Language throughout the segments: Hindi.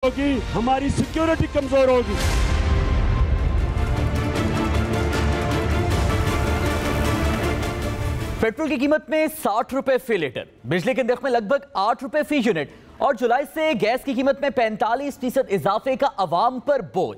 होगी, हमारी सिक्योरिटी कमजोर होगी। पेट्रोल की कीमत में 60 रुपए फी लीटर, बिजली के नर्ख में लगभग 8 रुपए फी यूनिट और जुलाई से गैस की कीमत में 45% इजाफे का अवाम पर बोझ।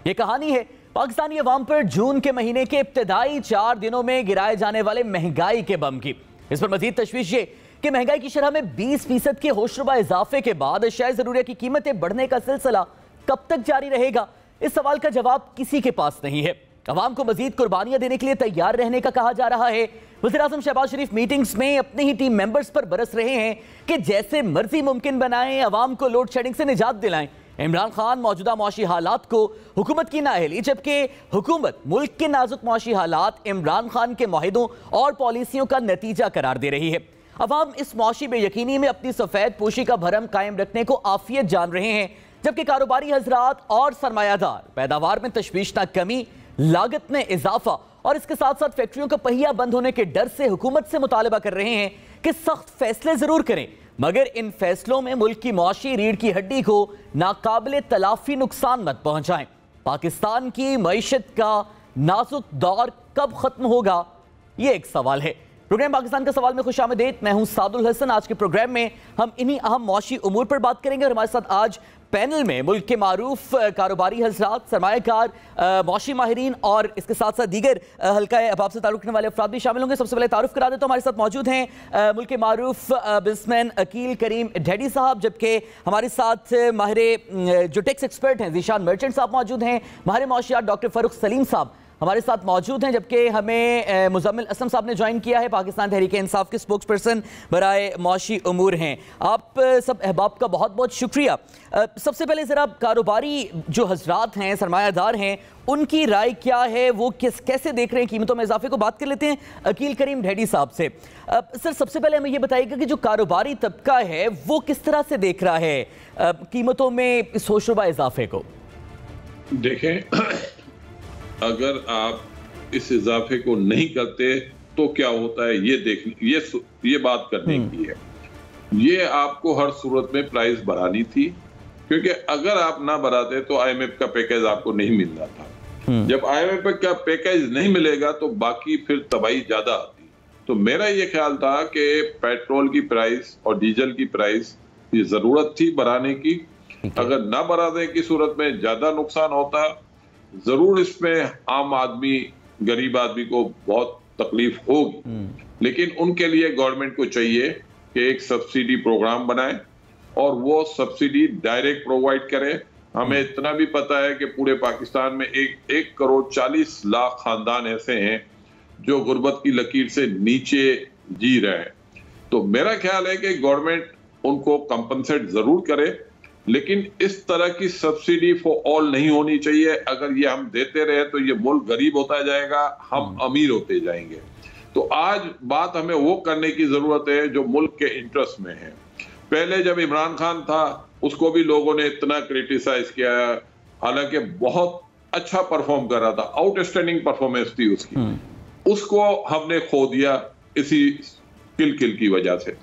ये कहानी है पाकिस्तानी अवाम पर जून के महीने के इब्तदाई 4 दिनों में गिराए जाने वाले महंगाई के बम की। इस पर मजीद तशवीश ये कि महंगाई की शरह में 20% के होशरुबा इजाफे के बाद अशिया ज़रूरिया की कीमतें बढ़ने का सिलसिला कब तक जारी रहेगा, इस सवाल का जवाब किसी के पास नहीं है। अवाम को मजीद कुर्बानियां देने के लिए तैयार रहने का कहा जा रहा है। वज़ीर-ए-आज़म शहबाज शरीफ मीटिंग्स में अपने ही टीम मेंबर्स पर बरस रहे हैं कि जैसे मर्जी मुमकिन बनाएं, अवाम को लोड शेडिंग से निजात दिलाएं। इमरान खान मौजूदा मुआशी हालात को हुकूमत की नाअहली, जबकि हुकूमत मुल्क के नाजुक मुआशी हालात इमरान खान के मुआहिदों और पॉलिसियों का नतीजा करार दे रही है। अवाम इस मुआशी बेयकीनी में अपनी सफेद पोशी का भरम कायम रखने को आफियत जान रहे हैं, जबकि कारोबारी हजरात और सरमायादार पैदावार में तशवीशनाक कमी, लागत में इजाफा और इसके साथ साथ फैक्ट्रियों का पहिया बंद होने के डर से हुकूमत से मुतालबा कर रहे हैं कि सख्त फैसले जरूर करें, मगर इन फैसलों में मुल्क की मुआशी रीढ़ की हड्डी को नाकाबिले तलाफी नुकसान मत पहुंचाएं। पाकिस्तान की मईशत का नाजुक दौर कब खत्म होगा, ये एक सवाल है। प्रोग्राम पाकिस्तान का सवाल में खुशामदीद। मैं हूं सादुल हसन। आज के प्रोग्राम में हम इन्हीं अहम मुआशी उमूर पर बात करेंगे और हमारे साथ आज पैनल में मुल्क के मारूफ कारोबारी हजरात, सरमायाकार, मुआशी माहिरीन और इसके साथ साथ दीगर हल्का अहबाब से ताल्लुक़ रखने वाले अफराद भी शामिल होंगे। सबसे पहले तारुफ करा देता हूं, हमारे साथ मौजूद हैं मुल्क के मारूफ बिजनेसमैन अकील करीम ढेडी साहब, जबकि हमारे साथ माहिर जो टैक्स एक्सपर्ट हैं ज़ीशान मर्चेंट साहब मौजूद हैं, माहिर मुआशियात डॉक्टर फ़ारूक सलीम साहब हमारे साथ मौजूद हैं, जबकि हमें मुज़म्मिल असलम साहब ने ज्वाइन किया है, पाकिस्तान तहरीक इंसाफ के स्पोक्स पर्सन बराए मुआशी उमूर हैं। आप सब अहबाब का बहुत बहुत शुक्रिया। सबसे पहले ज़रा कारोबारी जो हजरात हैं, सरमायादार हैं, उनकी राय क्या है, वो कैसे देख रहे हैं कीमतों में इजाफे को। बात कर लेते हैं अकील करीम ढेडी साहब से। सर, सबसे पहले हमें ये बताइएगा कि जो कारोबारी तबका है वो किस तरह से देख रहा है कीमतों में इस होशरुबा इजाफे को। देखें, अगर आप इस इजाफे को नहीं करते तो क्या होता है ये देखने, ये बात करने की है। ये आपको हर सूरत में प्राइस बढ़ानी थी, क्योंकि अगर आप ना बढ़ाते तो आईएमएफ का पैकेज आपको नहीं मिलना था। जब आईएमएफ का पैकेज नहीं मिलेगा तो बाकी फिर तबाही ज्यादा आती। तो मेरा ये ख्याल था कि पेट्रोल की प्राइस और डीजल की प्राइस ये जरूरत थी बढ़ाने की। अगर ना बढ़ाने की सूरत में ज्यादा नुकसान होता, जरूर इसमें आम आदमी, गरीब आदमी को बहुत तकलीफ होगी, लेकिन उनके लिए गवर्नमेंट को चाहिए कि एक सब्सिडी प्रोग्राम बनाए और वो सब्सिडी डायरेक्ट प्रोवाइड करे। हमें इतना भी पता है कि पूरे पाकिस्तान में 1 करोड़ 40 लाख खानदान ऐसे हैं जो गुर्बत की लकीर से नीचे जी रहे हैं। तो मेरा ख्याल है कि गवर्नमेंट उनको कंपनसेट जरूर करे, लेकिन इस तरह की सब्सिडी फॉर ऑल नहीं होनी चाहिए। अगर ये हम देते रहे तो ये मुल्क गरीब होता जाएगा, हम अमीर होते जाएंगे। तो आज बात हमें वो करने की जरूरत है जो मुल्क के इंटरेस्ट में है। पहले जब इमरान खान था उसको भी लोगों ने इतना क्रिटिसाइज किया, हालांकि बहुत अच्छा परफॉर्म कर रहा था, आउटस्टैंडिंग परफॉर्मेंस थी उसकी, उसको हमने खो दिया इसी किल की वजह से।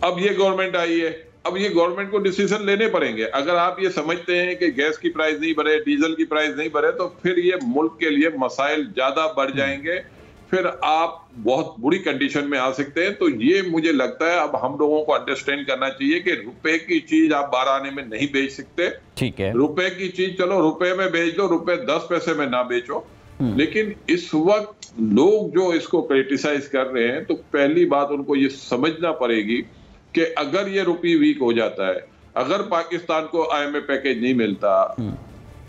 अब ये गवर्नमेंट आई है, अब ये गवर्नमेंट को डिसीजन लेने पड़ेंगे। अगर आप ये समझते हैं कि गैस की प्राइस नहीं बढ़े, डीजल की प्राइस नहीं बढ़े, तो फिर ये मुल्क के लिए मसाइल ज्यादा बढ़ जाएंगे, फिर आप बहुत बुरी कंडीशन में आ सकते हैं। तो ये मुझे लगता है अब हम लोगों को अंडरस्टैंड करना चाहिए कि रुपए की चीज आप 12 आने में नहीं बेच सकते। ठीक है, रुपए की चीज चलो रुपए में बेच दो, रुपए 10 पैसे में ना बेचो। लेकिन इस वक्त लोग जो इसको क्रिटिसाइज कर रहे हैं, तो पहली बात उनको ये समझना पड़ेगी कि अगर ये रुपये वीक हो जाता है, अगर पाकिस्तान को आईएमएफ पैकेज नहीं मिलता,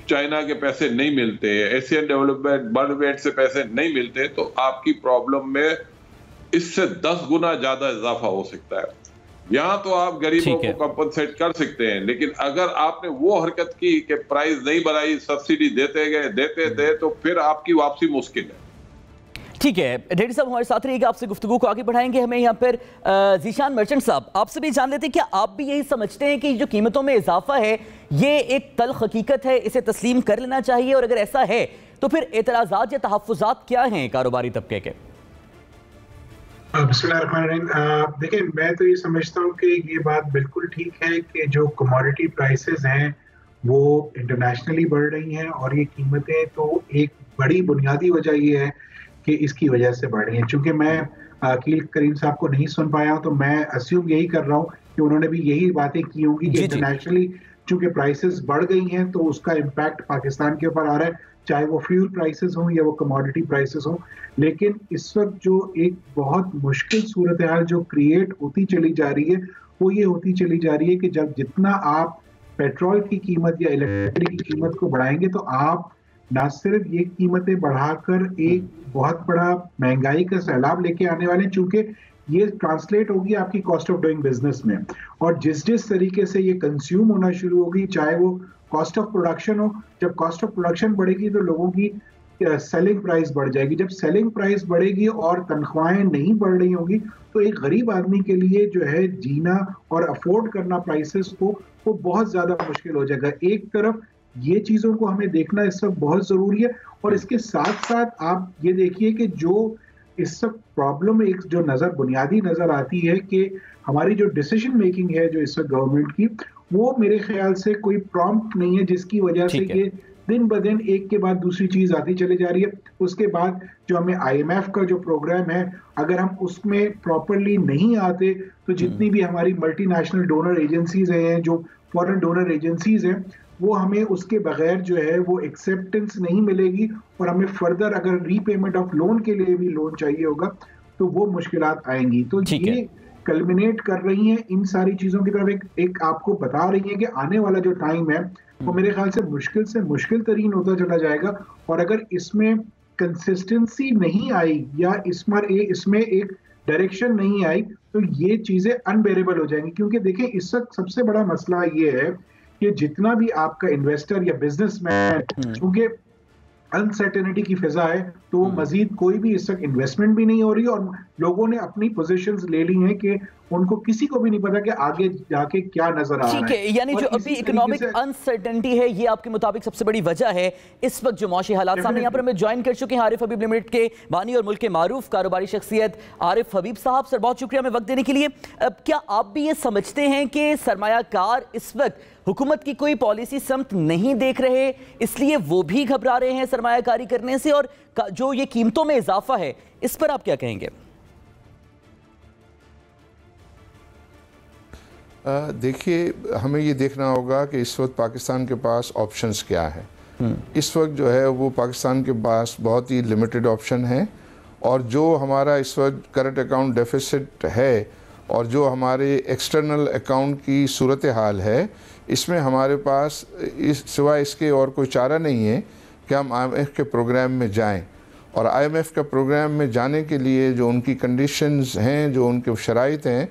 चाइना के पैसे नहीं मिलते, एशियन डेवलपमेंट वर्ल्ड बैंक से पैसे नहीं मिलते, तो आपकी प्रॉब्लम में इससे 10 गुना ज्यादा इजाफा हो सकता है। यहाँ तो आप गरीबों को कंपनसेट कर सकते हैं, लेकिन अगर आपने वो हरकत की कि प्राइस नहीं बढ़ाई, सब्सिडी देते गए, तो फिर आपकी वापसी मुश्किल है। ठीक है, ढेडी साहब हमारे साथ रहिएगा, आपसे गुफ्तगू को आगे बढ़ाएंगे। हमें यहाँ पर ज़ीशान मर्चेंट साहब, आपसे भी जान लेते हैं, क्या आप भी यही समझते हैं कि जो कीमतों में इजाफा है ये एक तल्ख हकीकत है, इसे तस्लीम कर लेना चाहिए, और अगर ऐसा है तो फिर एतराज़ात या तहफ़्फ़ुज़ात क्या हैं कारोबारी तबके के? बिस्मिल्लाहिर्रहमानिर्रहीम। देखिए, मैं तो ये समझता हूँ कि ये बात बिल्कुल ठीक है कि जो कमोडिटी प्राइसेस हैं वो इंटरनेशनली बढ़ रही हैं, और ये कीमतें तो एक बड़ी बुनियादी वजह ये है कि इसकी वजह से बढ़ रही हैं। चूंकि मैं अकील करीम साहब को नहीं सुन पाया हूं, तो मैं अस्यूम यही कर रहा हूं कि उन्होंने भी यही बातें की होंगी कि जी जी इंटरनेशनली चूंकि प्राइसेस बढ़ गई हैं तो उसका इम्पैक्ट पाकिस्तान के ऊपर आ रहा है, चाहे वो फ्यूल प्राइसेस हों या वो कमोडिटी प्राइसेस हों। लेकिन इस वक्त जो एक बहुत मुश्किल सूरत हाल जो क्रिएट होती चली जा रही है, वो ये होती चली जा रही है कि जब जितना आप पेट्रोल की कीमत या इलेक्ट्रिसिटी की कीमत को बढ़ाएंगे, तो आप ना सिर्फ ये कीमतें बढ़ाकर एक बहुत बड़ा महंगाई का सैलाब लेके आने वाले हैं, चूंकि ये ट्रांसलेट होगी आपकी कॉस्ट ऑफ डूइंग बिजनेस में, और जिस जिस तरीके से ये कंज्यूम होना शुरू होगी, चाहे वो कॉस्ट ऑफ प्रोडक्शन हो, जब कॉस्ट ऑफ प्रोडक्शन बढ़ेगी तो लोगों की सेलिंग प्राइस बढ़ जाएगी। जब सेलिंग प्राइस बढ़ेगी और तनख्वाहें नहीं बढ़ रही होंगी, तो एक गरीब आदमी के लिए जो है जीना और अफोर्ड करना प्राइसेस को, वो बहुत ज्यादा मुश्किल हो जाएगा। एक तरफ ये चीजों को हमें देखना इस वक्त बहुत जरूरी है, और इसके साथ साथ आप ये देखिए कि जो इस वक्त प्रॉब्लम एक जो बुनियादी नजर आती है कि हमारी जो डिसीजन मेकिंग है जो इस वक्त गवर्नमेंट की, वो मेरे ख्याल से कोई प्रॉम्प्ट नहीं है, जिसकी वजह से ये दिन ब दिन एक के बाद दूसरी चीज आती चली जा रही है। उसके बाद जो हमें IMF का जो प्रोग्राम है, अगर हम उसमें प्रॉपरली नहीं आते, तो जितनी भी हमारी मल्टीनेशनल डोनर एजेंसीज हैं, जो फॉरेन डोनर एजेंसीज हैं, वो हमें उसके बगैर जो है वो एक्सेप्टेंस नहीं मिलेगी, और हमें फर्दर अगर रीपेमेंट ऑफ लोन के लिए भी लोन चाहिए होगा तो वो मुश्किलात आएंगी। तो ये कल्मिनेट कर रही हैं इन सारी चीजों की तरफ, एक आपको बता रही है कि आने वाला जो टाइम है वो मेरे ख्याल से मुश्किल तरीन होता चला जाएगा, और अगर इसमें कंसिस्टेंसी नहीं आई या इसमें एक डायरेक्शन नहीं आई, तो ये चीजें अनबेरेबल हो जाएंगी। क्योंकि देखें, इस वक्त सबसे बड़ा मसला ये है कि जितना भी आपका इन्वेस्टर या बिजनेसमैन, क्योंकि अनसर्टेनिटी की फिजा है, तो मजीद कोई भी इस वक्त इन्वेस्टमेंट भी नहीं हो रही, और लोगों ने अपनी पोजीशंस ले ली हैं कि उनको किसी को भी नहीं पता कि आगे जाके क्या नजर आ रहा है। ठीक है, यानी जो अभी इकोनॉमिक अनसर्टेनिटी है, ये आपके मुताबिक सबसे बड़ी वजह है इस वक्त जो मौशी हालात सामने। यहाँ पर हमें ज्वाइन कर चुके हैं आरिफ हबीब लिमिटेड के बानी और मुल्क के मारूफ कारोबारी शख्सियत आरिफ हबीब साहब। सर, बहुत शुक्रिया हमें वक्त देने के लिए। क्या आप भी ये समझते हैं कि सरमायाकार इस वक्त हुकूमत की कोई पॉलिसी समत नहीं देख रहे, इसलिए वो भी घबरा रहे हैं सरमायाकारी करने से, और जो ये कीमतों में इजाफा है, इस पर आप क्या कहेंगे? देखिए, हमें ये देखना होगा कि इस वक्त पाकिस्तान के पास ऑप्शंस क्या है। इस वक्त जो है वो पाकिस्तान के पास बहुत ही लिमिटेड ऑप्शन है, और जो हमारा इस वक्त करंट अकाउंट डेफिसिट है और जो हमारे एक्सटर्नल अकाउंट की सूरत हाल है, इसमें हमारे पास सिवाय इसके और कोई चारा नहीं है कि हम IMF के प्रोग्राम में जाएं। और IMF का प्रोग्राम में जाने के लिए जो उनकी कंडीशंस हैं, जो उनके शराइत हैं,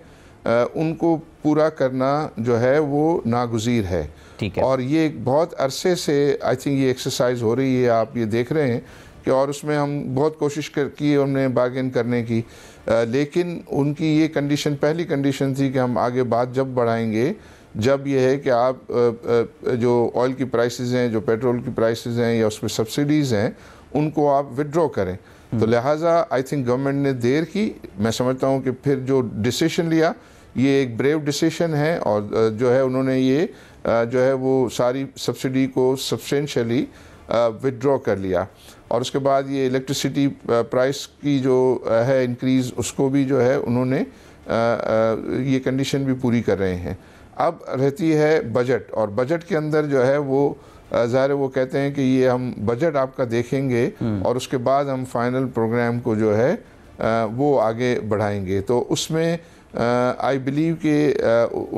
उनको पूरा करना जो है वो नागुज़ीर है। और ये एक बहुत अरसे से आई थिंक ये एक्सरसाइज हो रही है, आप ये देख रहे हैं कि, और उसमें हम बहुत कोशिश की हमने बार्गेन करने की, लेकिन उनकी ये कंडीशन, पहली कंडीशन थी कि हम आगे बात जब बढ़ाएंगे जब ये है कि आप जो ऑयल की प्राइसेस हैं, जो पेट्रोल की प्राइसेस हैं या उसमें सब्सिडीज़ हैं, उनको आप विड्रॉ करें। तो लिहाजा आई थिंक गवर्नमेंट ने देर की। मैं समझता हूँ कि फिर जो डिसीशन लिया, ये एक ब्रेव डिसीशन है, और जो है उन्होंने ये जो है वो सारी सब्सिडी को सब्सटेंशियली विड्रॉ कर लिया। और उसके बाद ये इलेक्ट्रिसिटी प्राइस की जो है इंक्रीज़, उसको भी जो है उन्होंने ये कंडीशन भी पूरी कर रहे हैं। अब रहती है बजट, और बजट के अंदर जो है वो ज़ाहिर वो कहते हैं कि ये हम बजट आपका देखेंगे और उसके बाद हम फाइनल प्रोग्राम को जो है वो आगे बढ़ाएंगे। तो उसमें आई बिलीव कि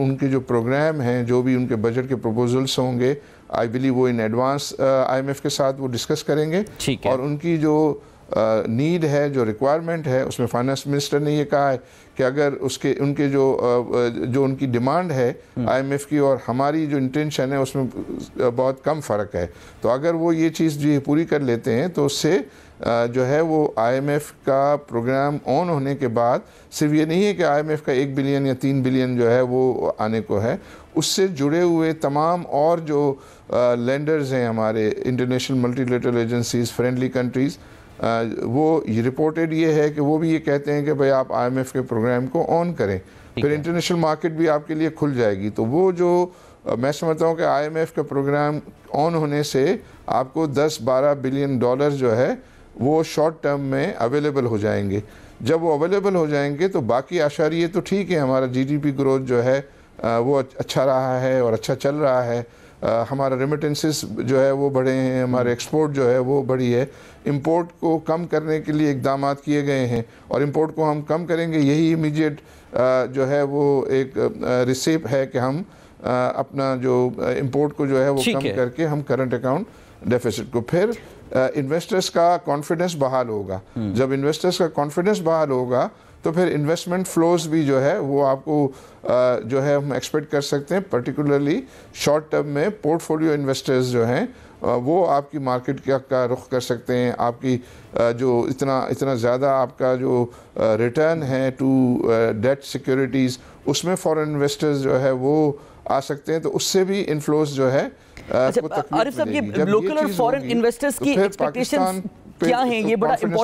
उनके जो प्रोग्राम हैं, जो भी उनके बजट के प्रपोजल्स होंगे, आई बिलीव वो इन एडवांस IMF के साथ वो डिस्कस करेंगे। और उनकी जो नीड है, जो रिक्वायरमेंट है, उसमें फाइनेंस मिनिस्टर ने ये कहा है कि अगर उनके जो उनकी डिमांड है IMF की और हमारी जो इंटेंशन है, उसमें बहुत कम फ़र्क है। तो अगर वो ये चीज़ जो पूरी कर लेते हैं, तो उससे जो है वो IMF का प्रोग्राम ऑन होने के बाद सिर्फ ये नहीं है कि IMF का 1 बिलियन या 3 बिलियन जो है वो आने को है, उससे जुड़े हुए तमाम और जो लेंडर्स हैं हमारे, international multilateral agencies, friendly countries, वो ये रिपोर्टेड ये है कि वो भी ये कहते हैं कि भाई आप IMF के प्रोग्राम को ऑन करें, फिर इंटरनेशनल मार्केट भी आपके लिए खुल जाएगी। तो वो जो मैं समझता हूँ कि IMF का प्रोग्राम ऑन होने से आपको 10-12 बिलियन डॉलर जो है वो शॉर्ट टर्म में अवेलेबल हो जाएंगे। जब वो अवेलेबल हो जाएंगे तो बाकी आशारिये तो ठीक है, हमारा GDP ग्रोथ जो है वो अच्छा रहा है और अच्छा चल रहा है, हमारा रेमिटेंसेस जो है वो बढ़े हैं, हमारे एक्सपोर्ट जो है वो बढ़ी है, इंपोर्ट को कम करने के लिए इकदाम किए गए हैं और इंपोर्ट को हम कम करेंगे, यही इमीडिएट जो है वो एक रिसीप है कि हम अपना जो इंपोर्ट को जो है वो कम करके हम करंट अकाउंट डेफिसिट को, फिर इन्वेस्टर्स का कॉन्फिडेंस बहाल होगा। जब इन्वेस्टर्स का कॉन्फिडेंस बहाल होगा तो फिर इन्वेस्टमेंट फ्लोज भी जो है वो आपको जो है हम एक्सपेक्ट कर सकते हैं, पर्टिकुलरली शॉर्ट टर्म में पोर्टफोलियो इन्वेस्टर्स जो हैं वो आपकी मार्केट का रुख कर सकते हैं। आपकी जो इतना ज़्यादा आपका जो रिटर्न है टू डेट सिक्योरिटीज़, उसमें फॉरेन इन्वेस्टर्स जो है वो आ सकते हैं, तो उससे भी इन्फ्लोज जो है आरिफ साहब, ये लोकल और फॉरेन इन्वेस्टर्स की एक्सपेक्टेशंस क्या हैं? ये बड़ा